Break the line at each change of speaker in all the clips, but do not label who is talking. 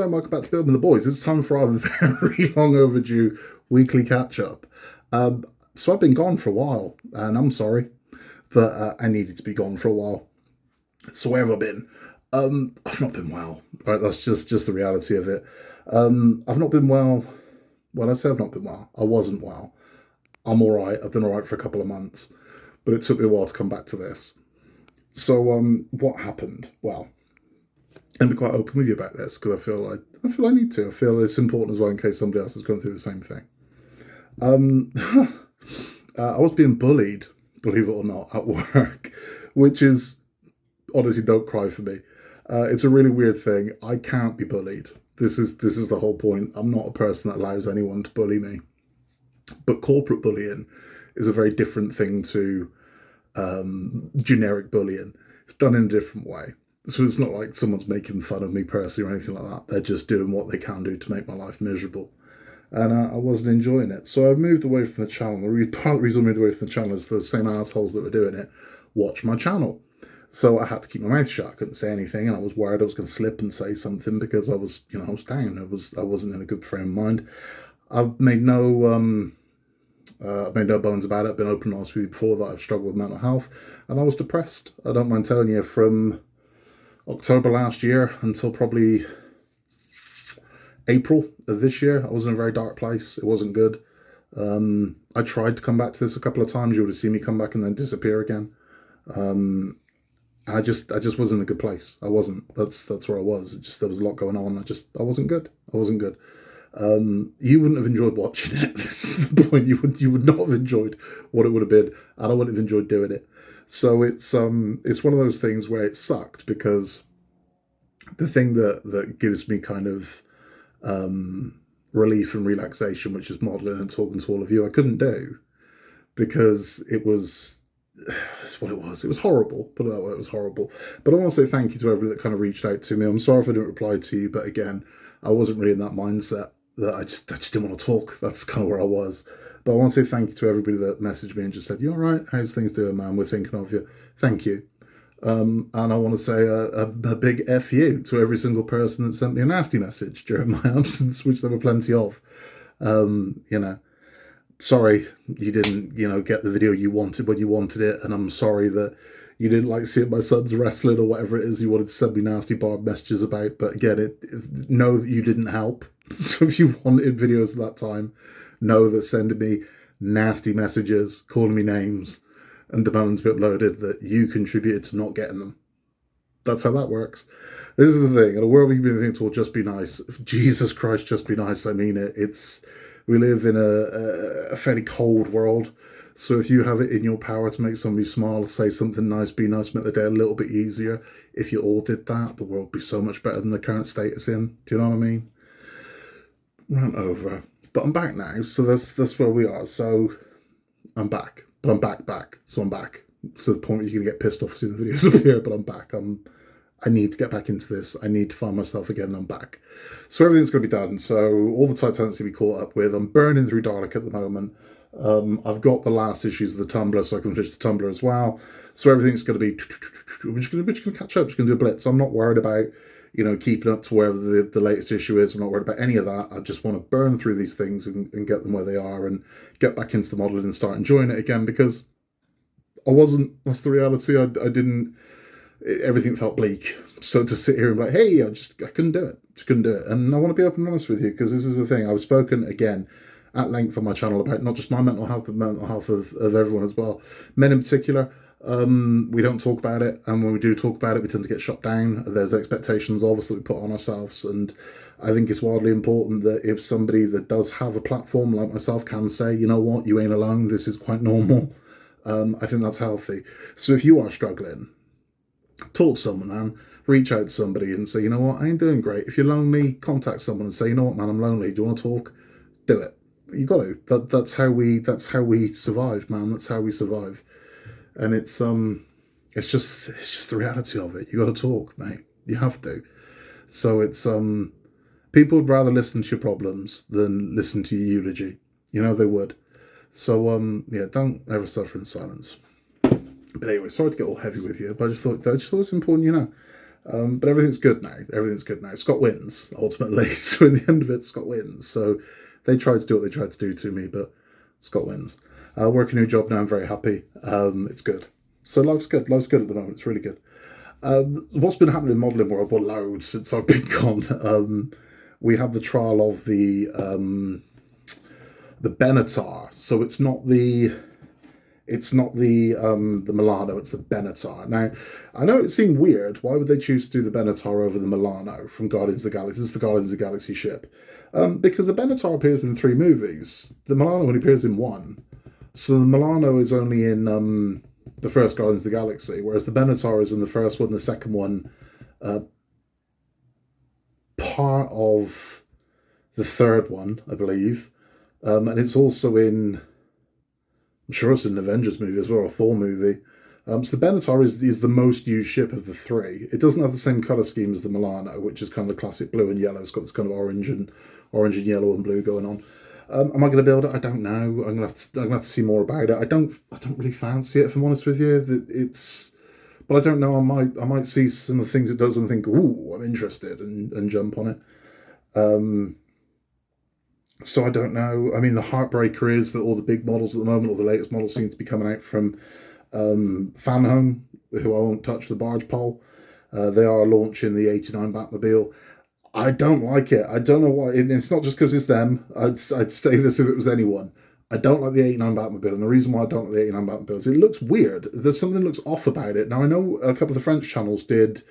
there, and welcome back to Building the Boys. It's time for our very long overdue weekly catch-up. So I've been gone for a while, and I'm sorry, but I needed to be gone for a while. So where have I been? I've not been well. Right, that's just the reality of it. I've not been well. Well, I say I've not been well. I wasn't well. I'm all right. I've been all right for a couple of months, but it took me a while to come back to this. So what happened? Well, and be quite open with you about this because I feel I need to. I feel it's important as well in case somebody else is going through the same thing. I was being bullied, believe it or not, at work, which is honestly, don't cry for me. It's a really weird thing. I can't be bullied. This is the whole point. I'm not a person that allows anyone to bully me. But corporate bullying is a very different thing to generic bullying. It's done in a different way. So it's not like someone's making fun of me personally or anything like that. They're just doing what they can do to make my life miserable. And I wasn't enjoying it. So I moved away from the channel. Part of the reason I moved away from the channel is the same assholes that were doing it watch my channel. So I had to keep my mouth shut. I couldn't say anything, and I was worried I was going to slip and say something because I was down. I wasn't in a good frame of mind. I've made no bones about it. I've been open and honest with you before that I've struggled with mental health, and I was depressed. I don't mind telling you, from October last year until probably April of this year, I was in a very dark place. It wasn't good. I tried to come back to this a couple of times. You would have seen me come back and then disappear again. I just wasn't in a good place. I wasn't. That's where I was. There was a lot going on. I wasn't good. I wasn't good. You wouldn't have enjoyed watching it. This is the point. You would not have enjoyed what it would have been, and I wouldn't have enjoyed doing it. So it's one of those things where it sucked because the thing that gives me kind of relief and relaxation, which is modelling and talking to all of you, I couldn't do because it's what it was. It was horrible. Put it that way, it was horrible. But I want to say thank you to everybody that kind of reached out to me. I'm sorry if I didn't reply to you, but again, I wasn't really in that mindset that I just didn't want to talk. That's kind of where I was. But I want to say thank you to everybody that messaged me and just said, "You all right? How's things doing, man? We're thinking of you." Thank you. And I want to say a big F you to every single person that sent me a nasty message during my absence, which there were plenty of. Sorry you didn't, get the video you wanted when you wanted it, and I'm sorry that you didn't like seeing my son's wrestling or whatever it is you wanted to send me nasty barb messages about. But again, know that you didn't help. So if you wanted videos at that time, know that sending me nasty messages, calling me names, and demanding to be uploaded, that you contributed to not getting them. That's how that works. This is the thing. In a world where you think it will just be nice, Jesus Christ, just be nice. I mean it. We live in a fairly cold world. So if you have it in your power to make somebody smile, say something nice, be nice, make the day a little bit easier, if you all did that, the world would be so much better than the current state it's in. Do you know what I mean? Rant over. But I'm back now, so that's where we are. So I'm back. But I'm back. So I'm back. So the point where you're going to get pissed off seeing the videos appear, but I'm back. I need to get back into this. I need to find myself again, and I'm back. So everything's going to be done. So all the Titanic's going to be caught up with. I'm burning through Dalek at the moment. I've got the last issues of the Tumblr, so I can finish the Tumblr as well. So everything's going to be... We're just going to catch up. Just going to do a blitz. I'm not worried about, keeping up to wherever the latest issue is. I'm not worried about any of that. I just want to burn through these things and get them where they are and get back into the modelling and start enjoying it again, because I wasn't... That's the reality. I didn't... Everything felt bleak. So to sit here and be like, hey, I couldn't do it. Just couldn't do it. And I want to be open and honest with you, because this is the thing. I've spoken, again, at length on my channel about not just my mental health, but mental health of everyone as well. Men in particular, we don't talk about it. And when we do talk about it, we tend to get shut down. There's expectations, obviously, we put on ourselves. And I think it's wildly important that if somebody that does have a platform like myself can say, you know what, you ain't alone, this is quite normal. I think that's healthy. So if you are struggling, talk to someone, man. Reach out to somebody and say, you know what, I ain't doing great. If you're lonely, contact someone and say, you know what, man, I'm lonely. Do you want to talk? Do it. You got to. That's how we survive, man. That's how we survive. And it's just the reality of it. You got to talk, mate. You have to. So it's people would rather listen to your problems than listen to your eulogy. They would. So don't ever suffer in silence. But anyway, sorry to get all heavy with you, but I just thought it's important, But everything's good now. Everything's good now. Scott wins, ultimately. So in the end of it, Scott wins. So they tried to do what they tried to do to me, but Scott wins. Work a new job now. I'm very happy. It's good. So life's good. Life's good at the moment. It's really good. What's been happening in the modelling world? Well, loads since I've been gone. We had the trial of the Benatar. So it's not the Milano, it's the Benatar. Now, I know it seemed weird. Why would they choose to do the Benatar over the Milano from Guardians of the Galaxy? This is the Guardians of the Galaxy ship. Because the Benatar appears in 3 movies. The Milano only appears in 1. So the Milano is only in the first Guardians of the Galaxy, whereas the Benatar is in the first one, the second one, part of the third one, I believe. And it's also in, I'm sure it's in an Avengers movie as well, or a Thor movie. So the Benatar is the most used ship of the 3. It doesn't have the same colour scheme as the Milano, which is kind of the classic blue and yellow. It's got this kind of orange and yellow and blue going on. Am I going to build it? I don't know. I'm going to have to see more about it. I don't really fancy it, if I'm honest with you. But I don't know. I might see some of the things it does and think, ooh, I'm interested, and jump on it. So I don't know. I mean, the heartbreaker is that all the big models at the moment, all the latest models, seem to be coming out from Fanhome, who I won't touch the barge pole. They are launching the 89 Batmobile. I don't like it. I don't know why. It's not just because it's them. I'd say this if it was anyone. I don't like the 89 Batmobile, and the reason why I don't like the 89 Batmobile is it looks weird. There's something that looks off about it. Now, I know a couple of the French channels did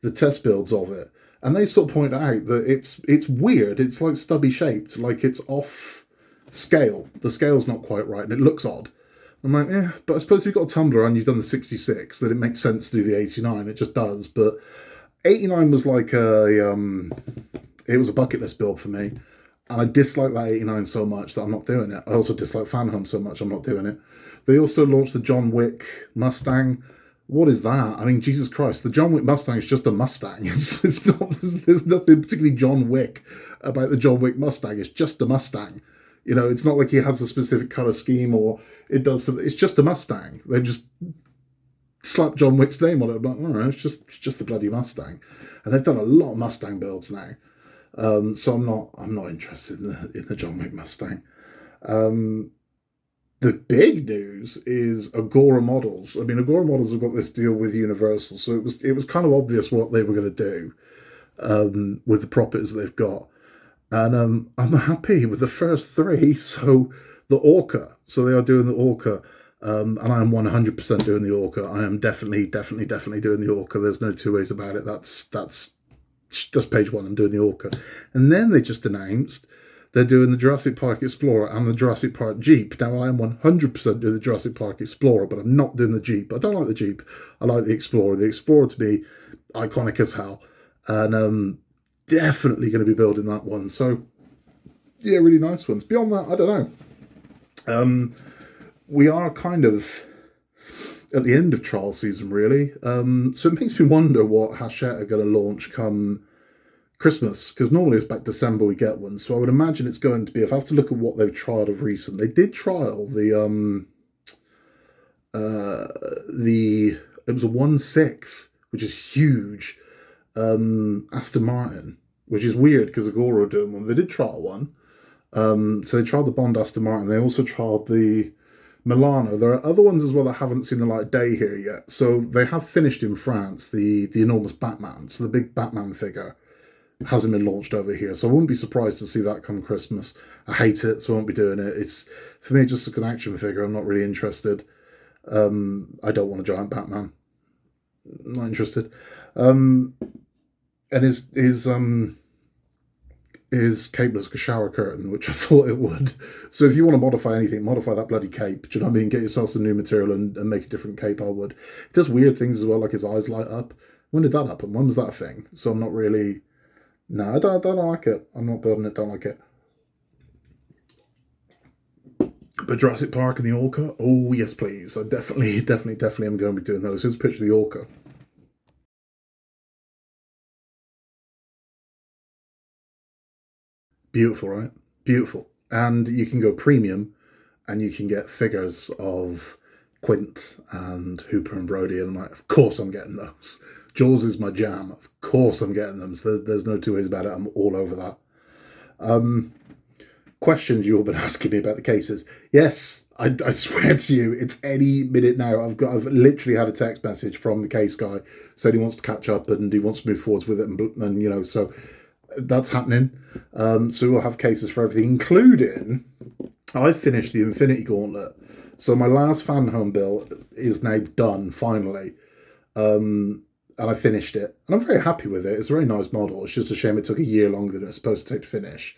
the test builds of it, and they sort of point out that it's weird. It's like stubby shaped, like it's off scale. The scale's not quite right, and it looks odd. I'm like, yeah, but I suppose if you've got a tumbler and you've done the 66, then it makes sense to do the 89. It just does. But 89 was like it was a bucket list build for me. And I dislike that 89 so much that I'm not doing it. I also dislike Fanhome so much I'm not doing it. They also launched the John Wick Mustang. What is that? I mean, Jesus Christ, the John Wick Mustang is just a Mustang. It's not. There's nothing particularly John Wick about the John Wick Mustang. It's just a Mustang. You know, it's not like he has a specific color scheme or it does something. It's just a Mustang. They just slap John Wick's name on it. But all right, it's just a bloody Mustang. And they've done a lot of Mustang builds now. So I'm not interested in the John Wick Mustang. The big news is Agora Models. I mean, Agora Models have got this deal with Universal, so it was kind of obvious what they were going to do with the properties they've got. And I'm happy with the first 3. So the Orca. So they are doing the Orca. And I am 100% doing the Orca. I am definitely doing the Orca. There's no 2 ways about it. That's page 1. I'm doing the Orca. And then they just announced they're doing the Jurassic Park Explorer and the Jurassic Park Jeep. Now, I am 100% doing the Jurassic Park Explorer, but I'm not doing the Jeep. I don't like the Jeep. I like the Explorer. The Explorer, to me, iconic as hell. And definitely going to be building that one. So, yeah, really nice ones. Beyond that, I don't know. We are kind of at the end of trial season, really. So it makes me wonder what Hachette are going to launch come Christmas, because normally it's back December we get one. So I would imagine it's going to be, if I have to look at what they've trialed of recent, they did trial it was a 1/6, which is huge, Aston Martin, which is weird because Agora are doing one. They did trial one. So they trialed the Bond Aston Martin. They also trialed the Milano. There are other ones as well that haven't seen the light of day here yet. So they have finished in France the enormous Batman. So the big Batman figure hasn't been launched over here. So I wouldn't be surprised to see that come Christmas. I hate it, so I won't be doing it. It's, for me, just like an action figure. I'm not really interested. I don't want a giant Batman. I'm not interested. And his cape looks like a shower curtain, which I thought it would. So if you want to modify anything, modify that bloody cape. Do you know what I mean? Get yourself some new material and make a different cape, I would. It does weird things as well, like his eyes light up. When did that happen? When was that a thing? So I'm not really... No, I don't like it. I'm not building it, don't like it. But Jurassic Park and the Orca? Oh, yes, please. I definitely am going to be doing those. Here's a picture of the Orca. Beautiful, right? Beautiful. And you can go premium and you can get figures of Quint and Hooper and Brody. And I'm like, of course I'm getting those. Jaws is my jam. Of course I'm getting them. So there's no two ways about it. I'm all over that. Questions you've all been asking me about the cases. Yes, I swear to you, it's any minute now. I've literally had a text message from the case guy saying he wants to catch up and he wants to move forwards with it, and you know, so that's happening. So we'll have cases for everything, including I finished the Infinity Gauntlet. So my last fan home build is now done finally. And I finished it, and I'm very happy with it. It's a very nice model. It's just a shame it took a year longer than it was supposed to take to finish.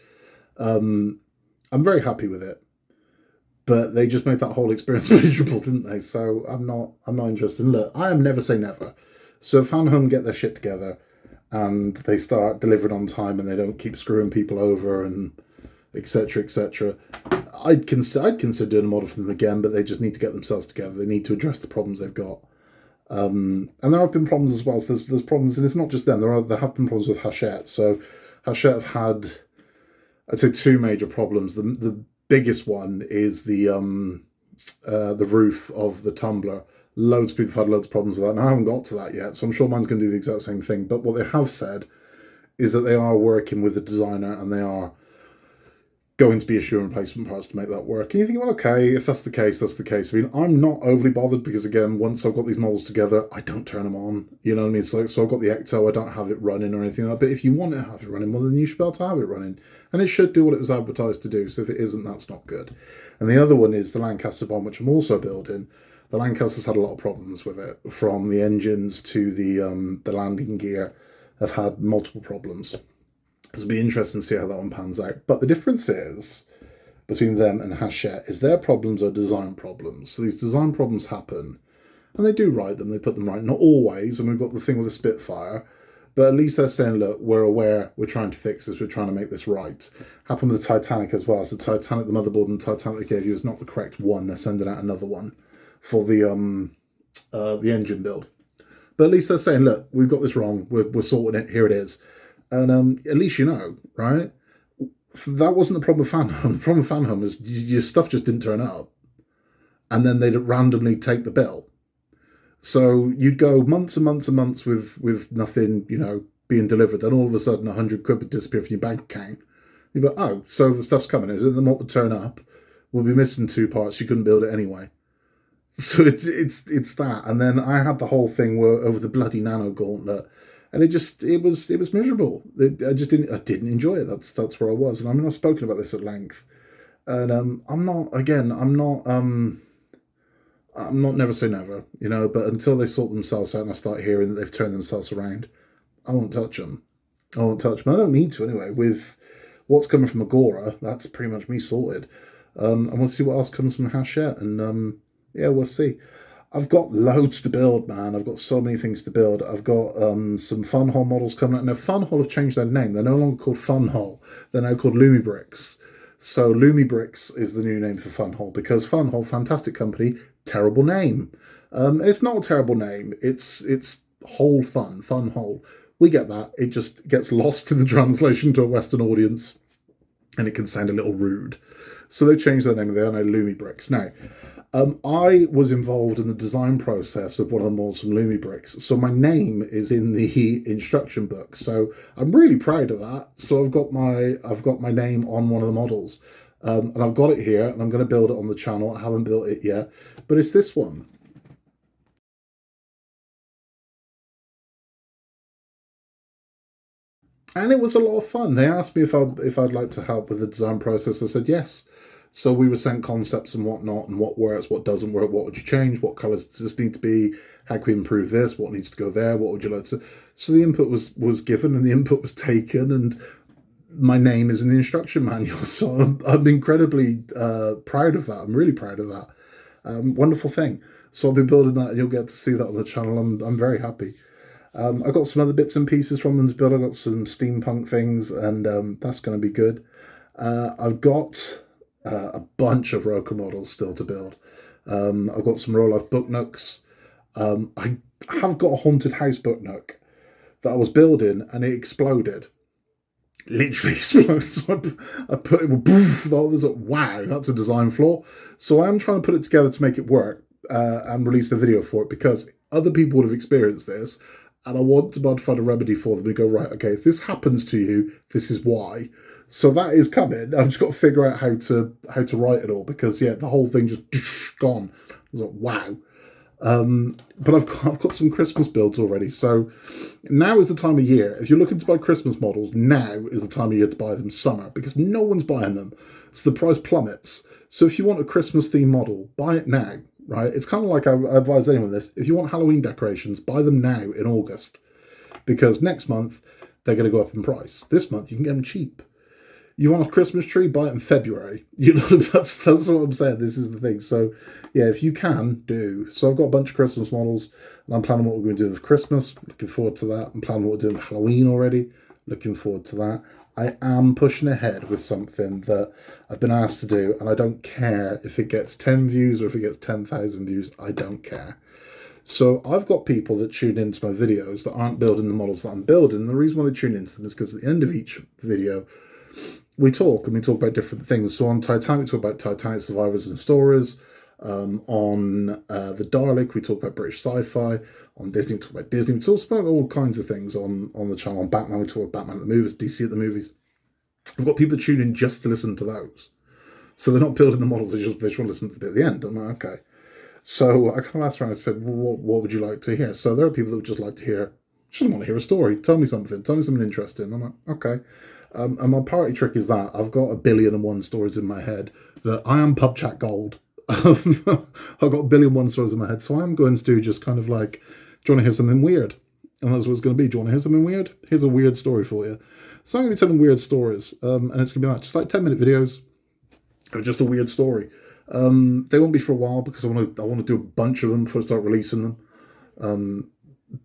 I'm very happy with it, but they just made that whole experience miserable, didn't they? So I'm not interested. And look, I am never say never. So if Fan Home get their shit together and they start delivering on time and they don't keep screwing people over and etc. etc., I'd consider doing a model for them again, but they just need to get themselves together. They need to address the problems they've got. And there have been problems as well. So there's problems, and it's not just them. There have been problems with Hachette. So Hachette have had, I'd say, two major problems. The biggest one is the roof of the tumbler. Loads of people have had loads of problems with that, and I haven't got to that yet. So I'm sure mine's going to do the exact same thing. But what they have said is that they are working with the designer, and they are going to be issuing replacement parts to make that work. And you think, well, okay, if that's the case, that's the case. I mean, I'm not overly bothered because, again, once I've got these models together, I don't turn them on. You know what I mean? So I've got the Ecto, I don't have it running or anything like that. But if you want to have it running, well, then you should be able to have it running. And it should do what it was advertised to do. So if it isn't, that's not good. And the other one is the Lancaster bomb, which I'm also building. The Lancaster's had a lot of problems with it, from the engines to the landing gear. Have had multiple problems. It'll be interesting to see how that one pans out. But the difference is between them and Hachette is their problems are design problems. So these design problems happen, and they do right them. They put them right. Not always, and we've got the thing with the Spitfire, but at least they're saying, look, we're aware, we're trying to fix this, we're trying to make this right. Happened with the Titanic as well. So the Titanic, the motherboard and the Titanic they gave you is not the correct one. They're sending out another one for the engine build. But at least they're saying, look, we've got this wrong. We're sorting it. Here it is. And at least you know, right? That wasn't the problem with Fan Home. The problem with Fan Home is your stuff just didn't turn up. And then they'd randomly take the bill. So you'd go months and months and months with nothing, you know, being delivered. Then all of a sudden 100 quid would disappear from your bank account. You go, oh, so the stuff's coming, is it? The mod would turn up. We'll be missing two parts. You couldn't build it anyway. So it's that. And then I had the whole thing where over the bloody Nano Gauntlet. And it was miserable. I didn't enjoy it. That's where I was. And I mean, I've spoken about this at length. And I'm not never say never, you know, but until they sort themselves out and I start hearing that they've turned themselves around, I won't touch them. I don't need to anyway. With what's coming from Agora, that's pretty much me sorted. And we'll see what else comes from Hachette. And yeah, we'll see. I've got loads to build, man. I've got so many things to build. I've got some Funhole models coming out. Now, Funhole have changed their name. They're no longer called Funhole. They're now called Lumibricks. So Lumibricks is the new name for Funhole because Funhole, fantastic company, terrible name. And it's not a terrible name. It's whole fun, Funhole. We get that. It just gets lost in the translation to a Western audience and it can sound a little rude. So they changed their name. They are now Lumibricks. Now, I was involved in the design process of one of the models from Lumibricks, so my name is in the instruction book. So I'm really proud of that. So I've got my name on one of the models, and I've got it here, and I'm going to build it on the channel. I haven't built it yet, but it's this one. And it was a lot of fun. They asked me if I'd like to help with the design process. I said yes. So we were sent concepts and whatnot, and what works, what doesn't work, what would you change, what colours does this need to be, how can we improve this, what needs to go there, what would you like to... So the input was given and the input was taken, and my name is in the instruction manual. So I'm incredibly proud of that. I'm really proud of that. Wonderful thing. So I'll be building that and you'll get to see that on the channel. I'm very happy. I've got some other bits and pieces from them to build. I've got some steampunk things, and that's going to be good. I've got a bunch of Roka models still to build. I've got some Roll-Off book nooks. I have got a haunted house book nook that I was building, and it exploded. Literally exploded. So I put it, poof, I was like, wow, that's a design flaw. So I am trying to put it together to make it work and release the video for it, because other people would have experienced this. and I want to be able to find a remedy for them and go, right, okay, if this happens to you, this is why. So that is coming. I've just got to figure out how to write it all, because yeah, the whole thing just gone. I was like, wow. But I've got some Christmas builds already. So now is the time of year. If you're looking to buy Christmas models, now is the time of year to buy them. Summer, because no one's buying them, so the price plummets. So if you want a Christmas themed model, buy it now. Right? It's kind of like I advise anyone this. If you want Halloween decorations, buy them now in August, because next month they're going to go up in price. This month you can get them cheap. You want a Christmas tree, buy it in February. You know, that's what I'm saying. This is the thing. So, yeah, if you can, do. So I've got a bunch of Christmas models, and I'm planning what we're going to do with Christmas. Looking forward to that. I'm planning what we're doing with Halloween already. Looking forward to that. I am pushing ahead with something that I've been asked to do, and I don't care if it gets 10 views or if it gets 10,000 views. I don't care. So I've got people that tune into my videos that aren't building the models that I'm building. And the reason why they tune into them is because at the end of each video, we talk about different things. So on Titanic, we talk about Titanic survivors and stories. On the Dalek, we talk about British sci-fi. On Disney, we talk about Disney. We talk about all kinds of things on the channel. On Batman, we talk about Batman at the movies, DC at the movies. I've got people that tune in just to listen to those. So they're not building the models, they just want to listen to the bit at the end. I'm like, okay. So I kind of asked around and said, well, what would you like to hear? So there are people that would just like to hear, just want to hear a story. Tell me something interesting. I'm like, okay. And my party trick is that I've got 1,000,001 stories in my head, that I am pub chat gold. I've got 1,000,001 stories in my head. So I'm going to do just kind of like, do you want to hear something weird? And that's what it's going to be. Do you want to hear something weird? Here's a weird story for you. So I'm going to be telling weird stories. And it's going to be like, just like 10-minute videos of just a weird story. They won't be for a while, because I want to do a bunch of them before I start releasing them.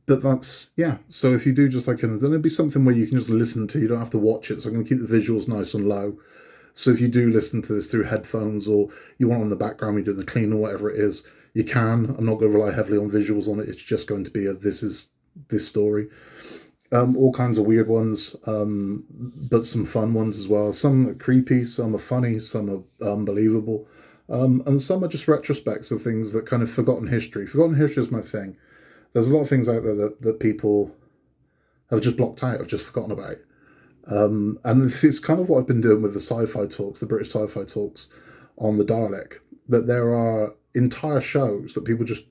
But that's, yeah. So if you do just like, then it'll be something where you can just listen to. You don't have to watch it. So I'm going to keep the visuals nice and low. So if you do listen to this through headphones, or you want it on the background, you're doing the clean or whatever it is, you can. I'm not going to rely heavily on visuals on it. It's just going to be this is this story. All kinds of weird ones, but some fun ones as well. Some are creepy, some are funny, some are unbelievable. And some are just retrospects of things that kind of forgotten history. Forgotten history is my thing. There's a lot of things out there that people have just blocked out, have just forgotten about. And it's kind of what I've been doing with the sci-fi talks, the British sci-fi talks on the Dalek, that there are entire shows that people just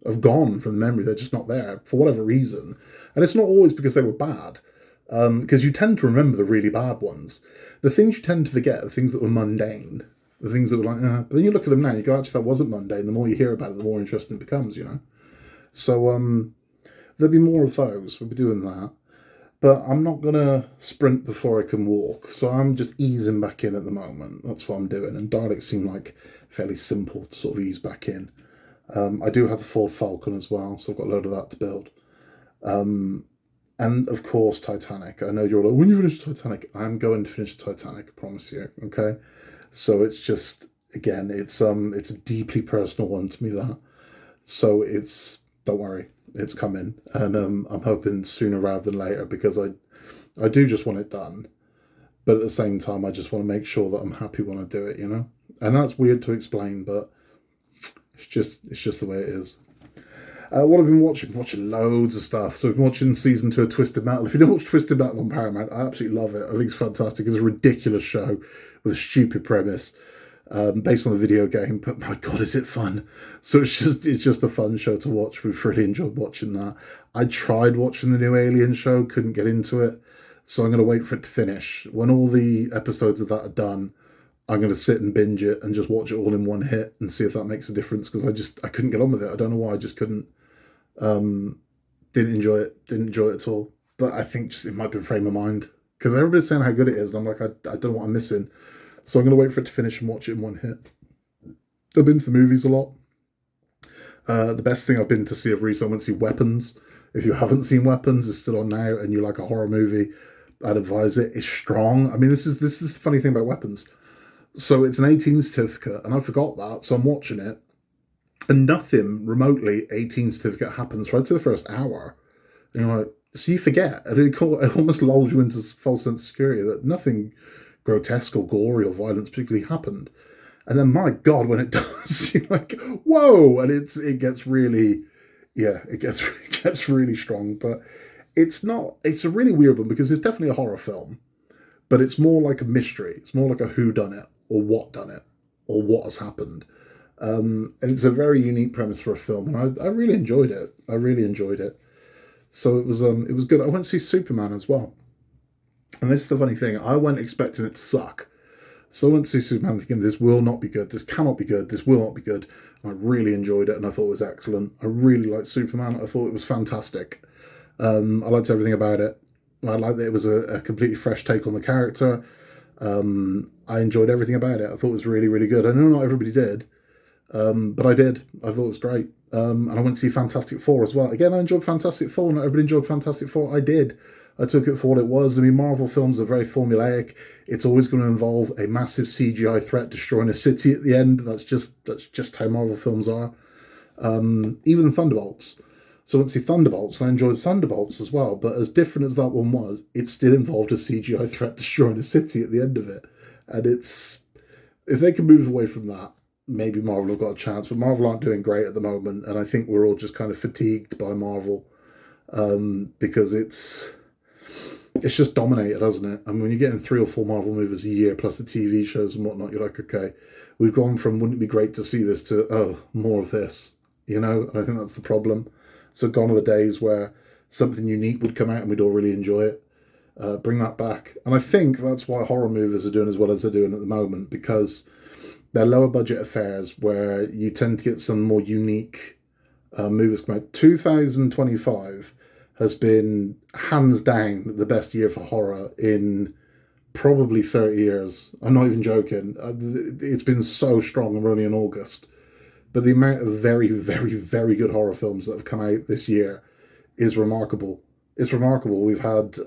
have gone from memory. They're just not there for whatever reason. And it's not always because they were bad, because you tend to remember the really bad ones. The things you tend to forget are the things that were mundane, the things that were like, but then you look at them now, you go, actually, that wasn't mundane. The more you hear about it, the more interesting it becomes, you know. So there'll be more of those. We'll be doing that. But I'm not going to sprint before I can walk. So I'm just easing back in at the moment. That's what I'm doing. And Daleks seem like fairly simple to sort of ease back in. I do have the Ford Falcon as well, so I've got a load of that to build. And of course, Titanic. I know you're like, when you finish Titanic, I'm going to finish Titanic, I promise you. Okay? So it's just, again, it's a deeply personal one to me, that. So don't worry, it's coming. And I'm hoping sooner rather than later, because I do just want it done. But at the same time, I just want to make sure that I'm happy when I do it, you know? And that's weird to explain, but it's just the way it is. What I've been watching loads of stuff. So I've been watching season 2 of Twisted Metal. If you don't watch Twisted Metal on Paramount, I absolutely love it. I think it's fantastic. It's a ridiculous show with a stupid premise, based on a video game. But my God, is it fun? So it's just a fun show to watch. We've really enjoyed watching that. I tried watching the new Alien show, couldn't get into it. So I'm going to wait for it to finish. When all the episodes of that are done, I'm going to sit and binge it and just watch it all in one hit and see if that makes a difference, because I couldn't get on with it. I don't know why, I just couldn't. Didn't enjoy it at all. But I think just it might be a frame of mind, because everybody's saying how good it is, and I'm like, I don't know what I'm missing. So I'm going to wait for it to finish and watch it in one hit. I've been to the movies a lot. The best thing I've been to see of recent, I went to see Weapons. If you haven't seen Weapons, it's still on now, and you like a horror movie, I'd advise it. It's strong. I mean, this is the funny thing about Weapons. So it's an 18 certificate, and I forgot that, so I'm watching it, and nothing remotely 18 certificate happens right to the first hour. And you're like, so you forget, and it almost lulls you into false sense of security that nothing grotesque or gory or violence particularly happened. And then, my God, when it does, you're like, whoa, and it gets really, yeah, it gets it gets really strong. But it's not. It's a really weird one because it's definitely a horror film, but it's more like a mystery. It's more like a who done it or what done it or what has happened. And it's a very unique premise for a film, and I really enjoyed it. I really enjoyed it. So it was good. I went to see Superman as well, and this is the funny thing. I went expecting it to suck. So I went to see Superman thinking this will not be good. This cannot be good. This will not be good. And I really enjoyed it, and I thought it was excellent. I really liked Superman. I thought it was fantastic. I liked everything about it. I liked that it was a completely fresh take on the character. I enjoyed everything about it. I thought it was really, really good. I know not everybody did, but I did. I thought it was great. And I went to see Fantastic Four as well. Again, I enjoyed Fantastic Four. Not everybody enjoyed Fantastic Four. I did. I took it for what it was. I mean, Marvel films are very formulaic. It's always going to involve a massive CGI threat destroying a city at the end. That's just how Marvel films are. Even Thunderbolts. So I went to see Thunderbolts, and I enjoyed Thunderbolts as well. But as different as that one was, it still involved a CGI threat destroying a city at the end of it. And it's, if they can move away from that, maybe Marvel have got a chance. But Marvel aren't doing great at the moment, and I think we're all just kind of fatigued by Marvel because it's just dominated, hasn't it? I mean, when you're getting 3 or 4 Marvel movies a year, plus the TV shows and whatnot, you're like, okay, we've gone from wouldn't it be great to see this to, oh, more of this, you know? And I think that's the problem. So gone are the days where something unique would come out and we'd all really enjoy it. Bring that back. And I think that's why horror movies are doing as well as they're doing at the moment, because they're lower budget affairs where you tend to get some more unique movies come out. 2025 has been hands down the best year for horror in probably 30 years. I'm not even joking. It's been so strong, and we're only in August. But the amount of very, very, very good horror films that have come out this year is remarkable. It's remarkable. We've had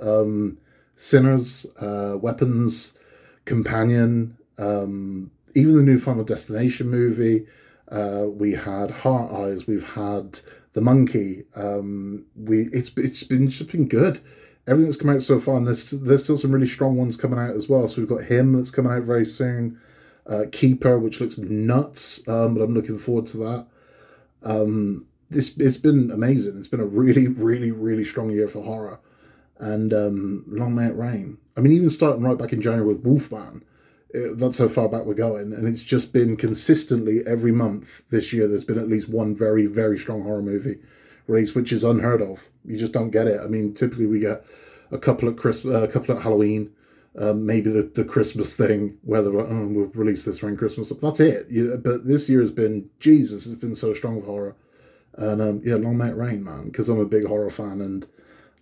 Sinners, Weapons, Companion, even the new Final Destination movie. We had Heart Eyes. We've had The Monkey. It's been good. Everything that's come out so far, and there's still some really strong ones coming out as well. So we've got Him that's coming out very soon. Keeper, which looks nuts, but I'm looking forward to that. It's been amazing. It's been a really, really, really strong year for horror, and long may it rain. I mean, even starting right back in January with Wolfman, that's how far back we're going, and it's just been consistently every month this year. There's been at least one very, very strong horror movie released, which is unheard of. You just don't get it. I mean, typically we get a couple at Christmas, a couple at Halloween. Maybe the Christmas thing where they're like, oh, we'll release this around Christmas. That's it. But this year has been, Jesus, it's been so strong with horror. And yeah, long may it rain, man, because I'm a big horror fan, and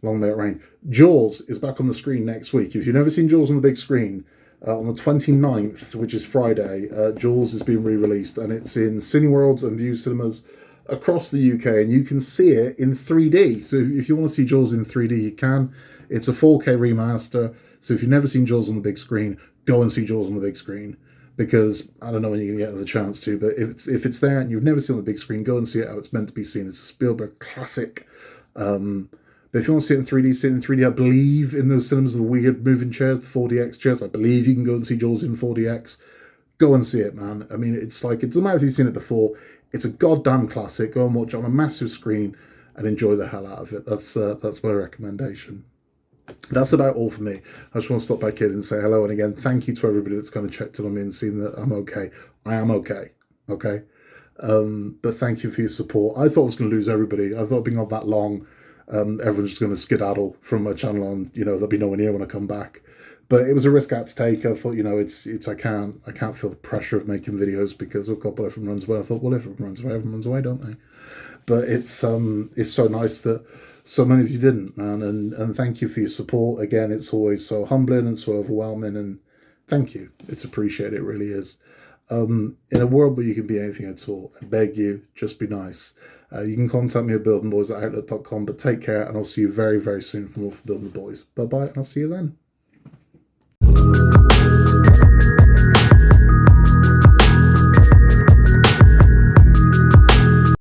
long may it rain. Jaws is back on the screen next week. If you've never seen Jaws on the big screen, on the 29th, which is Friday, Jaws is being re-released, and it's in Cineworlds and View Cinemas across the UK, and you can see it in 3D. So if you want to see Jaws in 3D, you can. It's a 4K remaster. So if you've never seen Jaws on the big screen, go and see Jaws on the big screen, because I don't know when you're going to get another chance to, but if it's there and you've never seen it on the big screen, go and see it how it's meant to be seen. It's a Spielberg classic. But if you want to see it in 3D, see it in 3D. I believe in those cinemas with the weird moving chairs, the 4DX chairs, I believe you can go and see Jaws in 4DX. Go and see it, man. I mean, it doesn't matter if you've seen it before. It's a goddamn classic. Go and watch it on a massive screen and enjoy the hell out of it. That's my recommendation. That's about all for me. I just want to stop back in and say hello, and again, thank you to everybody that's kind of checked in on me and seen that I'm okay. I am okay. Okay. But thank you for your support. I thought I was going to lose everybody. I thought being on that long, everyone's just going to skedaddle from my channel on, there'll be no one here when I come back. But it was a risk I had to take. I thought, I can't feel the pressure of making videos because, oh God, but everyone runs away. I thought, well, everyone runs away, don't they? But it's so nice that so many of you didn't, man, and thank you for your support. Again, it's always so humbling and so overwhelming, and thank you. It's appreciated, it really is. In a world where you can be anything at all, I beg you, just be nice. You can contact me at buildingboys@outlook.com, but take care, and I'll see you very, very soon for more for Building the Boys. Bye-bye, and I'll see you then.